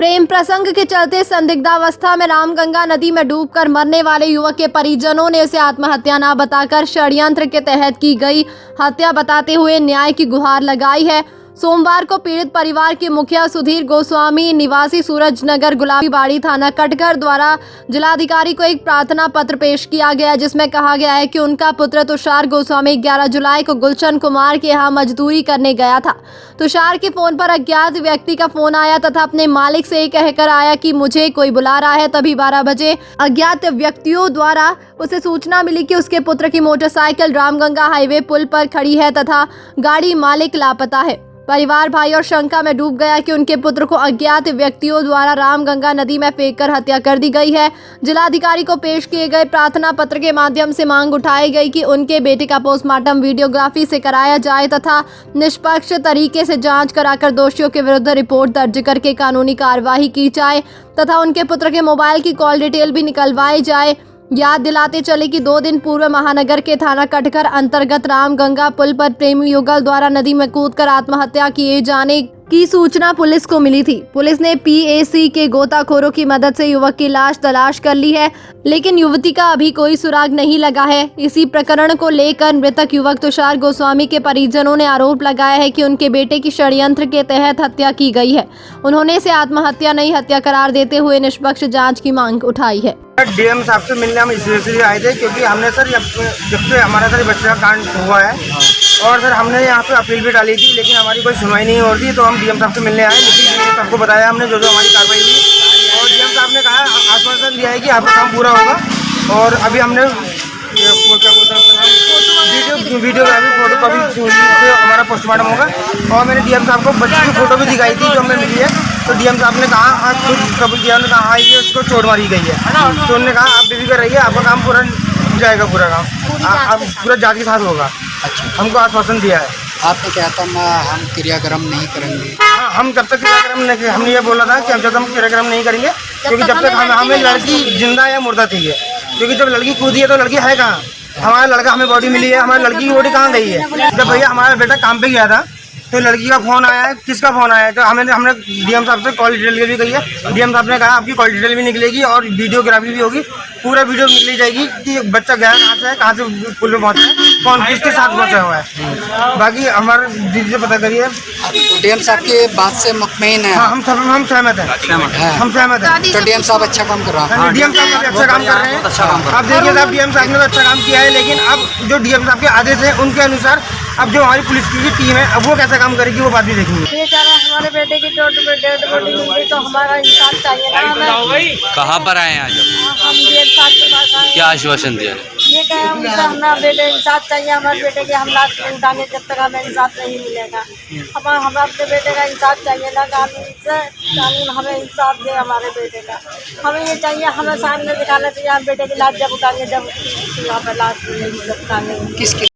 प्रेम प्रसंग के चलते संदिग्धावस्था में रामगंगा नदी में डूबकर मरने वाले युवक के परिजनों ने इसे आत्महत्या न बताकर षड्यंत्र के तहत की गई हत्या बताते हुए न्याय की गुहार लगाई है। सोमवार को पीड़ित परिवार के मुखिया सुधीर गोस्वामी निवासी सूरजनगर गुलाबीबाड़ी थाना कटघर द्वारा जिलाधिकारी को एक प्रार्थना पत्र पेश किया गया, जिसमें कहा गया है कि उनका पुत्र तुषार गोस्वामी 11 जुलाई को गुलशन कुमार के यहाँ मजदूरी करने गया था। तुषार के फोन पर अज्ञात व्यक्ति का फोन आया तथा अपने मालिक से कहकर आया कि मुझे कोई बुला रहा है। तभी 12 बजे अज्ञात व्यक्तियों द्वारा उसे सूचना मिली कि उसके पुत्र की मोटरसाइकिल रामगंगा हाईवे पुल पर खड़ी है तथा गाड़ी मालिक लापता है। परिवार भाई और शंका में डूब गया कि उनके पुत्र को अज्ञात व्यक्तियों द्वारा रामगंगा नदी में फेंककर हत्या कर दी गई है। जिलाधिकारी को पेश किए गए प्रार्थना पत्र के माध्यम से मांग उठाई गई कि उनके बेटे का पोस्टमार्टम वीडियोग्राफी से कराया जाए तथा निष्पक्ष तरीके से जांच कराकर दोषियों के विरुद्ध रिपोर्ट दर्ज करके कानूनी कार्यवाही की जाए तथा उनके पुत्र के मोबाइल की कॉल डिटेल भी निकलवाई जाए। याद दिलाते चले कि 2 दिन पूर्व महानगर के थाना कटघर अंतर्गत रामगंगा पुल पर प्रेमी युगल द्वारा नदी में कूदकर आत्महत्या किए जाने की सूचना पुलिस को मिली थी। पुलिस ने पीएसी के गोताखोरों की मदद से युवक की लाश तलाश कर ली है, लेकिन युवती का अभी कोई सुराग नहीं लगा है। इसी प्रकरण को लेकर मृतक युवक तुषार गोस्वामी के परिजनों ने आरोप लगाया है कि उनके बेटे की षड्यंत्र के तहत हत्या की गई है। उन्होंने इसे आत्महत्या नहीं हत्या करार देते हुए निष्पक्ष जाँच की मांग उठाई है। डीएम साहब से मिलने हम इसलिए आए थे क्योंकि हमने सर जब से हमारा सर बच्चे का कांड हुआ है और सर हमने यहाँ पे अपील भी डाली थी, लेकिन हमारी कोई सुनवाई नहीं हो रही, तो हम डीएम साहब से मिलने आए। लेकिन सबको बताया हमने जो हमारी कार्रवाई हुई और डीएम साहब ने कहा आश्वासन दिया है कि आपका काम पूरा होगा। और अभी हमने क्या बोलते हैं वीडियोग्राफी फोटो कॉपी से हमारा पोस्टमार्टम होगा। और मैंने डीएम साहब को बच्चे की फोटो भी दिखाई थी जो हमें मिली है, तो डीएम साहब ने कहा हाँ खुद कबूल किया, उन्होंने कहा हाँ ये उसको चोट मारी गई है, तो उन्होंने कहा आप बेफिक्र रहिए, आपका काम पूरा हो जाएगा, पूरा काम आप पूरा जांच के साथ होगा। अच्छा, हमको आश्वासन दिया है। आपने क्या था हम क्रियाक्रम नहीं करेंगे? हाँ, हम जब तक क्रियाक्रम नहीं, हमने ये बोला था कि जब तक हम क्रियाक्रम नहीं करेंगे, क्योंकि जब तक हमें लड़की जिंदा या मुर्दा चाहिए, क्योंकि जब लड़की कूदी है तो लड़की है कहाँ? हमारा लड़का, हमें बॉडी मिली है, हमारी लड़की की बॉडी कहाँ गई है? जब भैया हमारा बेटा काम पे गया था तो लड़की का फोन आया है, किसका फोन आया है? तो हमने डीएम साहब से कॉल डिटेल भी गई है। डीएम साहब ने कहा आपकी कॉल डिटेल भी निकलेगी और वीडियोग्राफी भी होगी, पूरा वीडियो निकली जाएगी कि बच्चा गया कहाँ से पुल में पहुँचा है, कौन किसके साथ पहुँचा हुआ है। बाकी हमारे दीदी से पता करिए। डीएम साहब की बात से मुतमईन है? हाँ, हम सहमत हैं। हम सहमत हैं। तो डीएम साहब अच्छा काम कर रहा है? डीएम साहब काफी अच्छा काम कर रहे हैं। आप देखिए साहब, डीएम साहब ने तो अच्छा काम किया है, लेकिन अब जो डीएम साहब के आदेश हैं उनके अनुसार अब जो हमारी पुलिस की टीम है अब वो कैसा काम करेगी वो बात भी देखेंगे। ये कह रहे हैं हमारे बेटे की डेड बॉडी मिल गई तो हमारा इंसाफ चाहिए ना हमें। कहाँ पर आए हैं आज? हम डीएम साहब के पास आए। क्या आश्वासन दिया? ये कहे हमसे हमारा बेटे इंसाफ चाहिए, हमारे बेटे के हम लाश उठाने जब तक हमें इंसाफ नहीं मिलेगा। हमें अपने बेटे का इंसाफ चाहिए ना, कानून से कानून हमें इंसाफ दे हमारे बेटे का। हमें ये चाहिए, हमें सामने दिखाना चाहिए हम बेटे की लाश जब उठाएंगे, जब यहाँ पर लाश मिलेगी जब उठाएंगे।